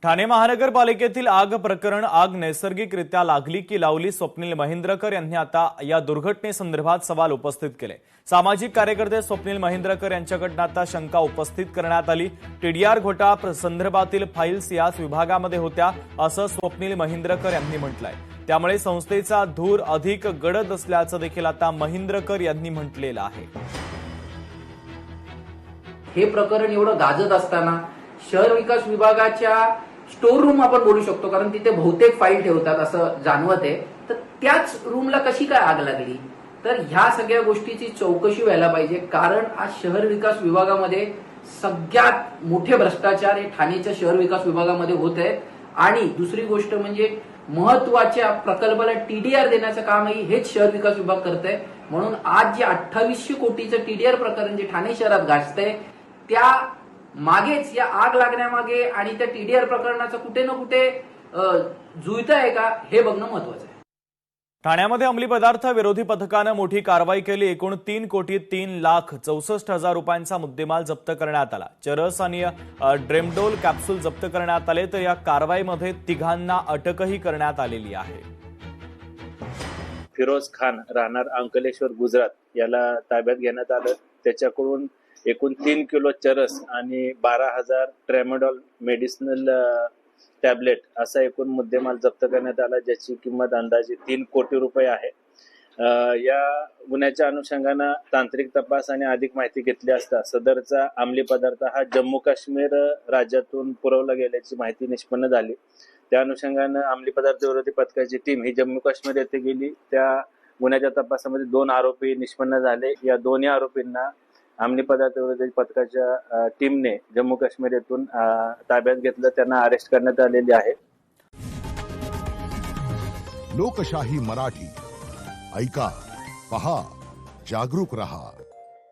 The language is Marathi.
ठाणे महानगरपालिकेतील आग प्रकरण आग नैसर्गिकरित्या लागली की लावली स्वप्नील महेंद्रकर यांनी आता या दुर्घटनेसंदर्भात सवाल उपस्थित केले। सामाजिक कार्यकर्ते स्वप्नील महेंद्रकर यांच्याकडून आता शंका उपस्थित करण्यात आली। टीडीआर घोटाळा संदर्भातील फाईल्स याच विभागामध्ये होत्या असं स्वप्नील महेंद्रकर यांनी म्हटलंय। त्यामुळे संस्थेचा धूर अधिक गडद असल्याचं देखील आता महेंद्रकर यांनी म्हटलेलं आहे। हे प्रकरण एवढं गाजत असताना शहर विकास विभागाच्या स्टोर रूम आपण बोलू शकतो, कारण तिथे बहुतेक फाईल ठेवतात असं जाणवत आहे, तर त्याच रूमला कशी काय आग लागली, तर ह्या सगळ्या गोष्टीची चौकशी व्हायला पाहिजे। कारण आज शहर विकास विभागामध्ये सगळ्यात मोठे भ्रष्टाचार हे ठाणेच्या शहर विकास विभागामध्ये होत आहेत। आणि दुसरी गोष्ट म्हणजे महत्वाच्या प्रकल्पाला टीडीआर देण्याचं कामही हेच शहर विकास विभाग करतंय। म्हणून आज जे 2800 कोटीचं टीडीआर प्रकरण जे ठाणे शहरात गाजतंय, त्या मागेच या आग लागण्यामागे आणि त्या टीडीआर प्रकरणाचं कुठे ना कुठे जुळत आहे का हे बघणं महत्वाचं आहे। ठाण्यामध्ये अंमली पदार्थ विरोधी पथकानं मोठी कारवाई केली। एकूण 3,03,64,00,000 रुपयांचा मुद्देमाल जप्त करण्यात आला। चरस आणि ड्रेमडोल कॅप्सूल जप्त करण्यात आले, तर या कारवाईमध्ये तिघांना अटकही करण्यात आलेली आहे। फिरोज खान राहणार अंकलेश्वर गुजरात याला ताब्यात घेण्यात आलं। त्याच्याकडून एकूण 3 किलो चरस आणि 12,000 ट्रेमेडॉल मेडिसिनल टॅबलेट असा एकूण मुद्देमाल जप्त करण्यात आला, ज्याची किंमत अंदाजे 3 कोटी रुपये आहे। या गुन्ह्याच्या अनुषंगानं तांत्रिक तपास आणि अधिक माहिती घेतली असता सदरचा अंमली पदार्थ हा जम्मू काश्मीर राज्यातून पुरवला गेल्याची माहिती निष्पन्न झाली। त्या अनुषंगानं अंमली पदार्थ विरोधी पथकाची टीम ही जम्मू काश्मीर येथे गेली। त्या गुन्ह्याच्या तपासामध्ये 2 आरोपी निष्पन्न झाले। या दोन्ही आरोपींना अंमली पदार्थ विरोधी पथकाच्या टीमने जम्मू काश्मीर येथून ताब्यात घेतलं, त्यांना अरेस्ट करण्यात आलेली आहे। लोकशाही मराठी ऐका, पहा, जागरूक रहा।